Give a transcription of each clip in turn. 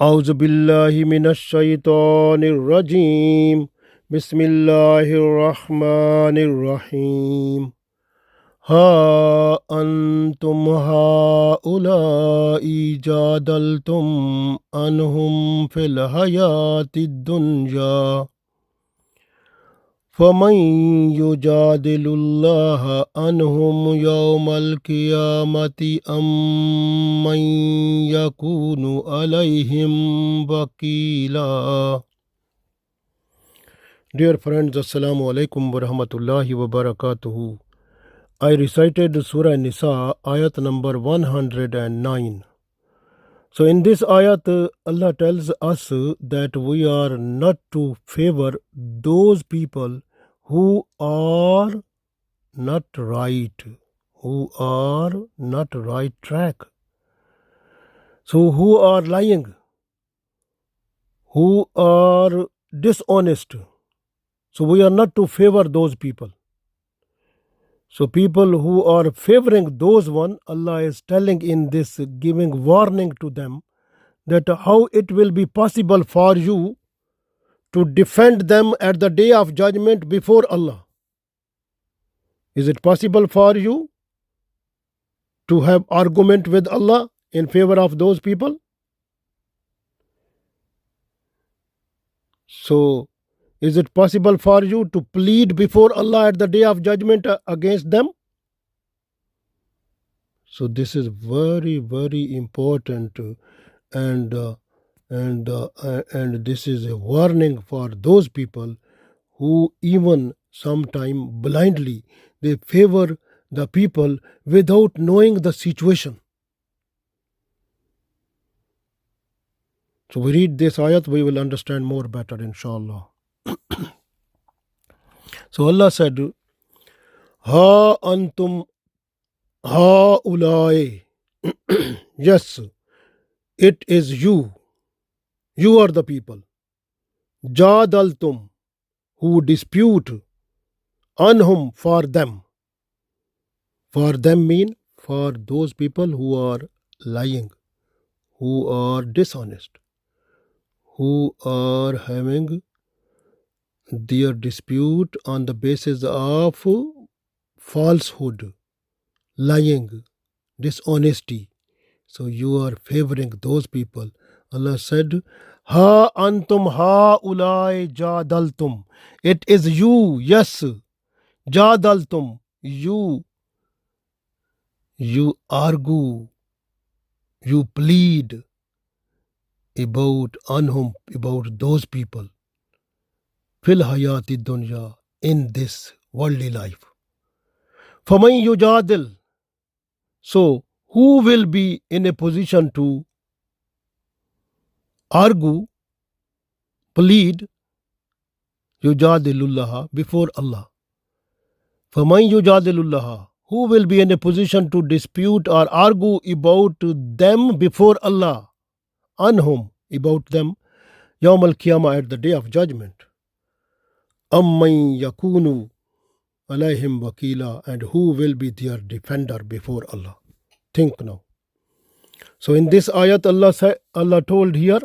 أعوذ بالله من الشيطان الرجيم بسم الله الرحمن الرحيم ها أنتم هؤلاء جادلتم عنهم في الحياة الدنيا فمن يجادل الله عنهم يوم القيامة أم من يكون عليهم وكيلا. Dear friends, Assalamu alaikum wa rahmatullahi wa barakatuhu. I recited Surah An-Nisa Ayat number 109. So in this ayat, Allah tells us that we are not to favor those people who are not right, track. So who are lying, who are dishonest. So we are not to favor those people. So people who are favoring those one, Allah is telling in this, giving warning to them that how it will be possible for you to defend them at the day of judgment before Allah. Is it possible for you to have argument with Allah in favor of those people? So is it possible for you to plead before Allah at the day of judgment against them? So this is very, very important, and this is a warning for those people who even sometime blindly they favor the people without knowing the situation. So we read this ayat, we will understand more better, inshallah. So Allah said, Ha antum ha ulai. Yes, it is you. You are the people. Jadaltum, who dispute, anhum, for them. For them mean for those people who are lying, who are dishonest, who are having their dispute on the basis of falsehood, lying, dishonesty. So you are favoring those people. Allah said, Ha antum ha ulai jadaltum. It is you, yes, jadaltum. You argue, you plead about anhum, about those people, fil hayati dunya, in this worldly life. Faman yujadil. So who will be in a position to argue, plead, yujadilullah, before Allah? Faman yujadilullah. Who will be in a position to dispute or argue about them before Allah? Anhum, about them, Yawm al-Qiyamah, at the day of judgment. Amman yakunu alayhim wakila, and who will be their defender before Allah? Think now. So in this ayat, Allah told here,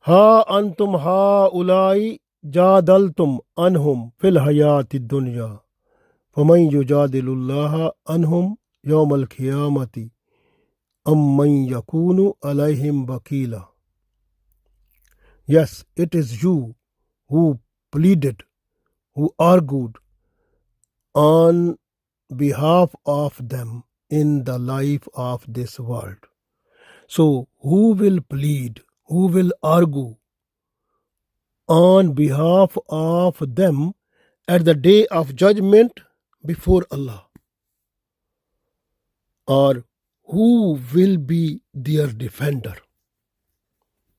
Ha antum ha ulai jadaltum anhum fil hayati dunya. فَمَنْ يُجَادِلُ اللَّهَ عَنْهُمْ يَوْمَ الْقِيَامَةِ أَمَّنْ يَكُونُ عَلَيْهِمْ وَكِيلًا. Yes, it is you who pleaded, who argued on behalf of them in the life of this world. So who will plead, who will argue on behalf of them at the day of judgment before Allah? Or who will be their defender?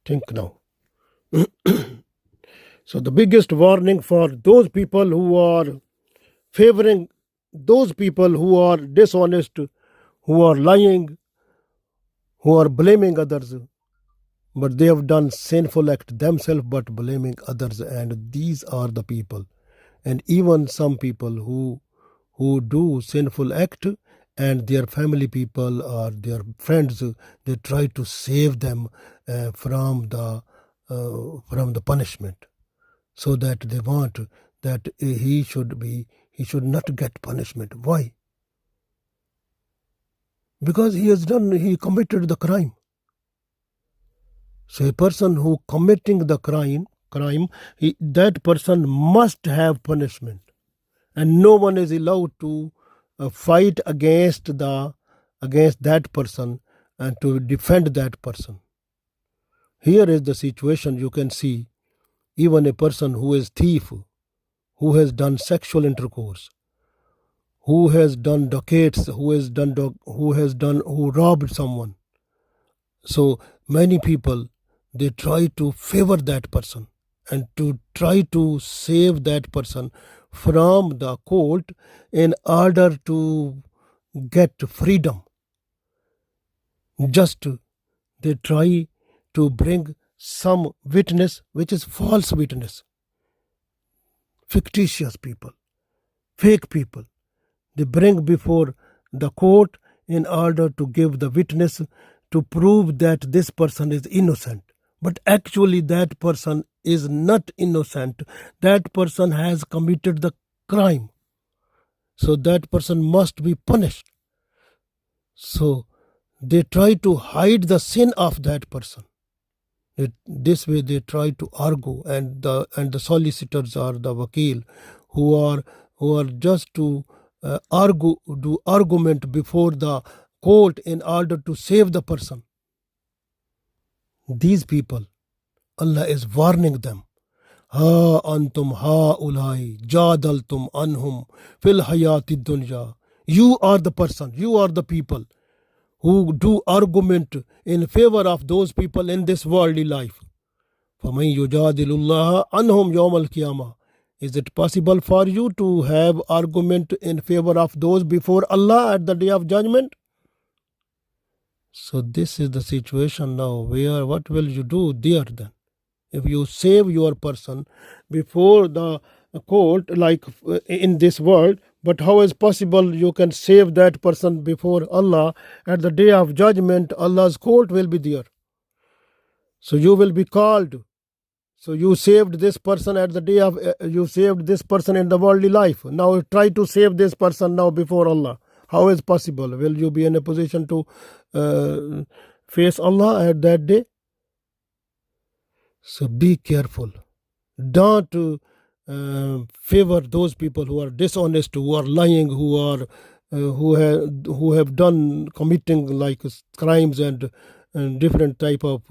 Think now. So the biggest warning for those people who are favoring those people who are dishonest, who are lying, who are blaming others, but they have done sinful act themselves but blaming others, and these are the people. And even some people who do sinful act and their family people or their friends, they try to save them from the punishment, so that they want that he should not get punishment. Why? Because he committed the crime. So a person who committing the crime, that person must have punishment, and no one is allowed to fight against that person and to defend that person. Here is the situation. You can see even a person who is thief, who has done sexual intercourse, who has done docades, who robbed someone. So many people, they try to favor that person and to try to save that person from the court in order to get freedom. Just they try to bring some witness which is false witness, fictitious people, fake people. They bring before the court in order to give the witness to prove that this person is innocent. But actually that person is not innocent. That person has committed the crime. So that person must be punished. So they try to hide the sin of that person. This way they try to argue, and the solicitors or the wakil who are just to do argument before the court in order to save the person. These people, Allah is warning them. Ha antum ha ulai jadaltum anhum fil hayati dunya. You are the person, you are the people who do argument in favor of those people in this worldly life. فَمَنْ يُجَادِلُ اللَّهَ عَنْهُمْ يَوْمَ الْقِيَامَةِ. Is it possible for you to have argument in favor of those before Allah at the day of judgment? So this is the situation now. What will you do there then? If you save your person before the court, like in this world, but how is possible you can save that person before Allah at the day of judgment? Allah's court will be there. So you will be called. So you saved this person at the day of, you saved this person in the worldly life. Now try to save this person now before Allah. How is possible? Will you be in a position to face Allah at that day? So be careful. Don't favor those people who are dishonest, who are lying, who have done committing like crimes and different type of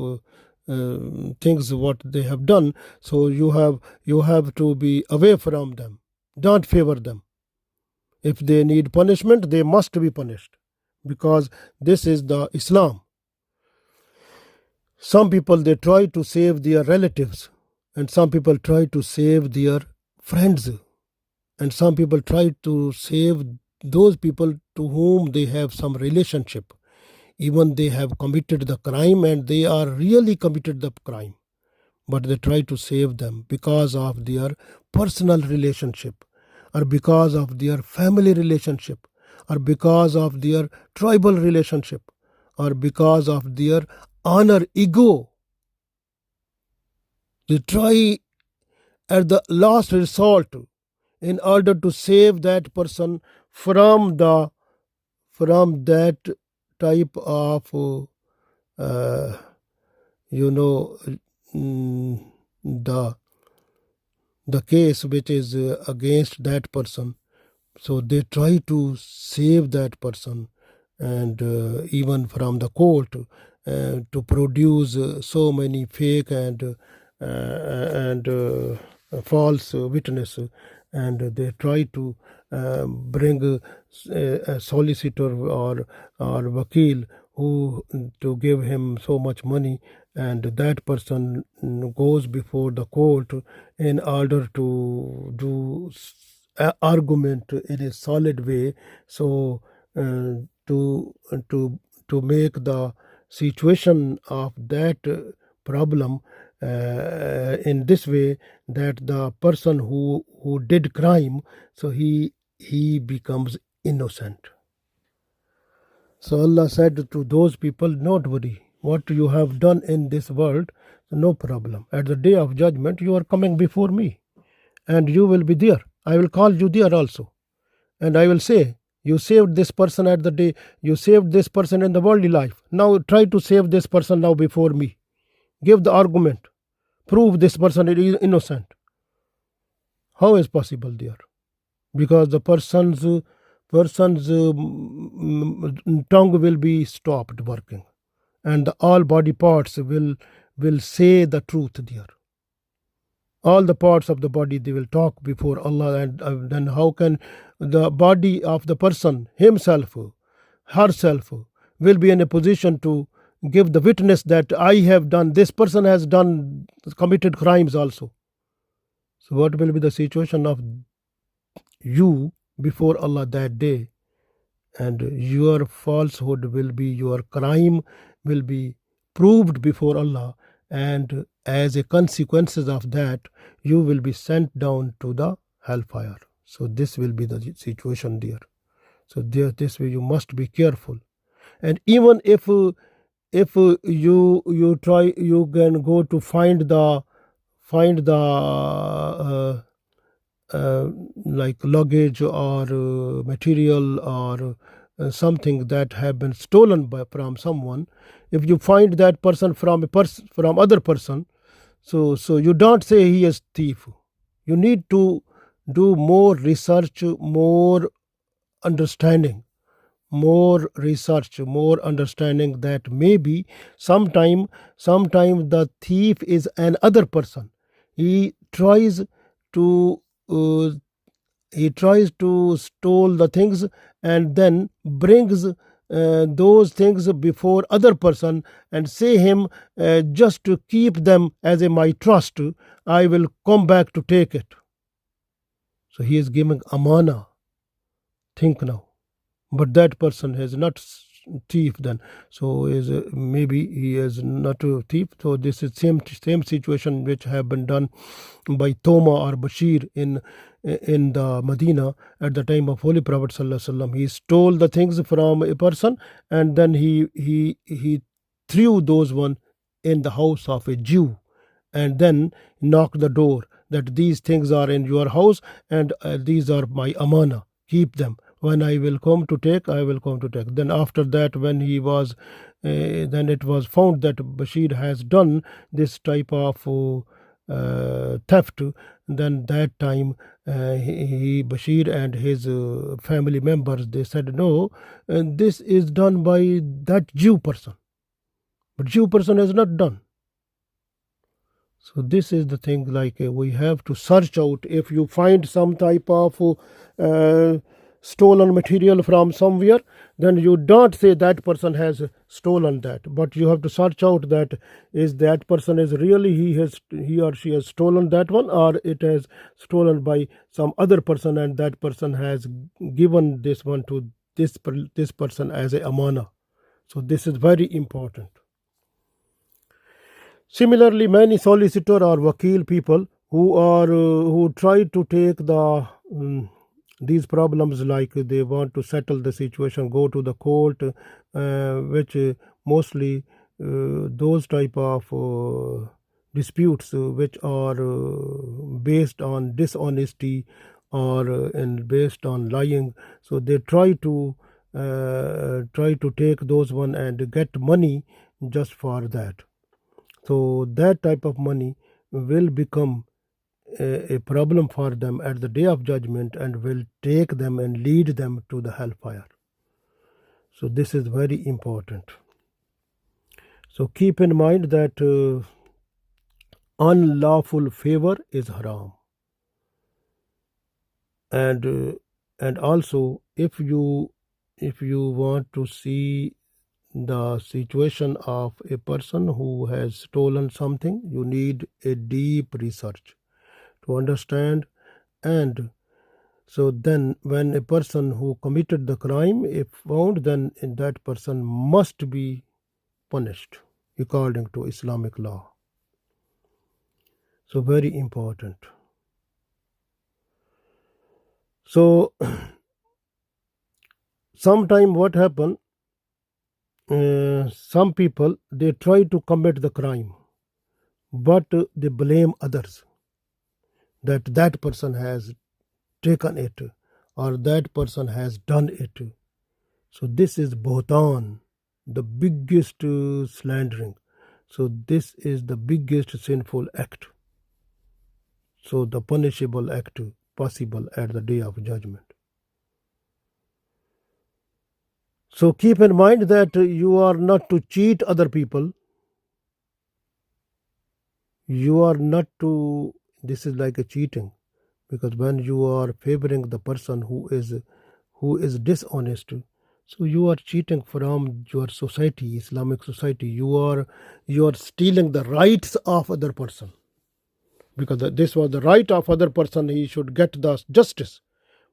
things what they have done. So you have to be away from them. Don't favor them. If they need punishment, they must be punished, because this is the Islam. Some people, they try to save their relatives, and some people try to save their friends, and some people try to save those people to whom they have some relationship. Even they have committed the crime and they are really committed the crime, but they try to save them because of their personal relationship, or because of their family relationship, or because of their tribal relationship, or because of their honor ego. They try at the last resort in order to save that person from that type of the case which is against that person. So they try to save that person, and even from the court, to produce so many fake and false witness, and they try to bring a solicitor or wakil who to give him so much money, and that person goes before the court in order to do argument in a solid way. So to make the situation of that problem in this way, that the person who did crime, so he becomes innocent. So Allah said to those people, don't worry, what you have done in this world, no problem. At the day of judgment, you are coming before me, and you will be there. I will call you there also. And I will say, you saved this person at the day, you saved this person in the worldly life. Now try to save this person now before me. Give the argument. Prove this person is innocent. How is possible there? Because the person's tongue will be stopped working, and all body parts will say the truth there. All the parts of the body, they will talk before Allah, and then how can the body of the person himself, herself, will be in a position to give the witness that I have done, this person has done, committed crimes also. So what will be the situation of you before Allah that day? And your falsehood will be, your crime will be proved before Allah, and as a consequences of that, you will be sent down to the hellfire. So this will be the situation there. So there, this way you must be careful. And even if you try, you can go to find the like luggage or material or something that have been stolen from someone. If you find that person from from other person, so you don't say he is thief. You need to do more research, more understanding, more research, more understanding, that maybe sometime the thief is an other person. He tries to uh, stole the things, and then brings those things before other person, and say him, just to keep them as a my trust, I will come back to take it. So he is giving amana. Think now. But that person is not thief then, so is maybe he is not a thief. So this is same situation which have been done by Toma or Bashir in the Medina at the time of Holy Prophet Sallallahu Alaihi Wasallam. He stole the things from a person, and then he threw those one in the house of a Jew, and then knocked the door that these things are in your house, and these are my amana, keep them. When I will come to take, I will come to take. Then after that, when he was, then it was found that Bashir has done this type of theft. Then that time, Bashir and his family members, they said, no, this is done by that Jew person. But Jew person has not done. So this is the thing, like we have to search out. If you find some type of stolen material from somewhere, then you don't say that person has stolen that, but you have to search out that is that person is really he or she has stolen that one, or it has stolen by some other person, and that person has given this one to this person as a amana. So this is very important. Similarly, many solicitor or wakil people who try to take these problems, like they want to settle the situation, go to the court, which mostly those type of disputes which are based on dishonesty or based on lying. So they try to take those one and get money just for that. So that type of money will become a problem for them at the day of judgment, and will take them and lead them to the hellfire. So this is very important. So keep in mind that unlawful favor is haram. And also, if you want to see the situation of a person who has stolen something, you need a deep research to understand. And so then when a person who committed the crime, if found, then that person must be punished according to Islamic law. So very important. So sometime what happened, some people, they try to commit the crime, but they blame others, that that person has taken it or that person has done it. So this is Bhutan, the biggest slandering. So this is the biggest sinful act. So the punishable act possible at the day of judgment. So keep in mind that you are not to cheat other people. You are not to, this is like a cheating, because when you are favoring the person who is dishonest, so you are cheating from your society, Islamic society. You are stealing the rights of other person, because this was the right of other person. He should get the justice,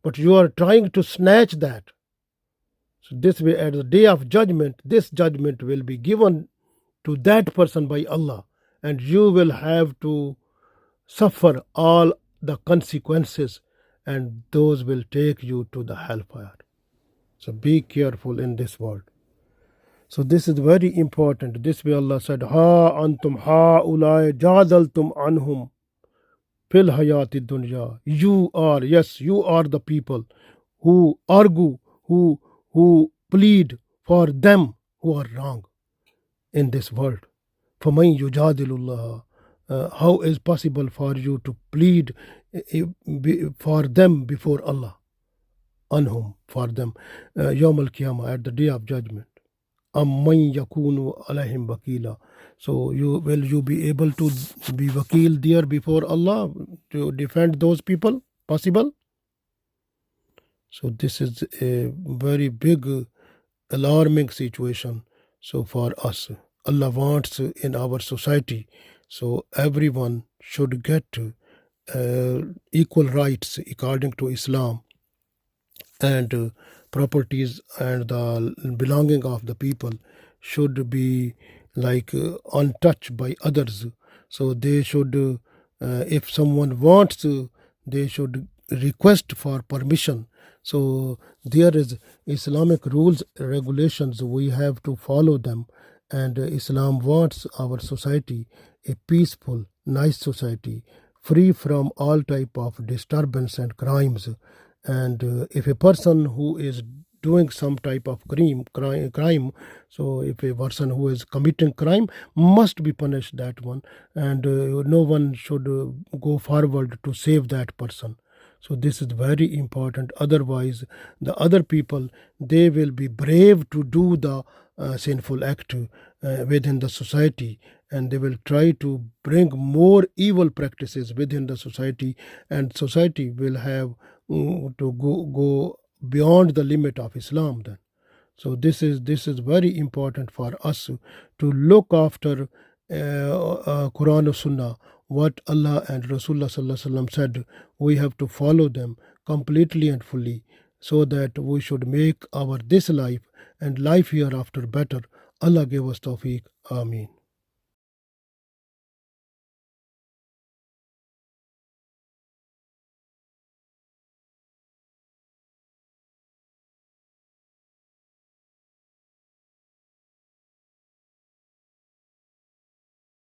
but you are trying to snatch that. So this way, at the day of judgment, this judgment will be given to that person by Allah, and you will have to suffer all the consequences, and those will take you to the hellfire. So be careful in this world. So this is very important. This way Allah said, Ha antum ha ulai jadaltum anhum fil hayati dunya. You are, yes, you are the people who argue, who plead for them who are wrong in this world. فَمَنْ يُجَادِلُ اللَّهَ, how is possible for you to plead for them before Allah? Anhum, for them, Yawm al-Qiyamah, at the day of judgment. Amman yakunu alayhim wakila. So will you be able to be wakil there before Allah to defend those people? Possible? So this is a very big alarming situation. So for us, Allah wants in our society, so everyone should get equal rights according to Islam, and properties and the belonging of the people should be like untouched by others. So they should, if someone wants, they should request for permission. So there is Islamic rules, regulations, we have to follow them. And Islam wants our society a peaceful, nice society, free from all type of disturbance and crimes. And if a person who is doing some type of crime, so if a person who is committing crime must be punished, that one, and no one should go forward to save that person. So this is very important. Otherwise, the other people, they will be brave to do the sinful act within the society, and they will try to bring more evil practices within the society, and society will have to go beyond the limit of Islam then. So this is very important for us to look after Quran and Sunnah, what Allah and Rasulullah Sallallahu Alaihi Wasallam said. We have to follow them completely and fully, so that we should make our this life and life hereafter better. Allah give us tawfiq. Ameen.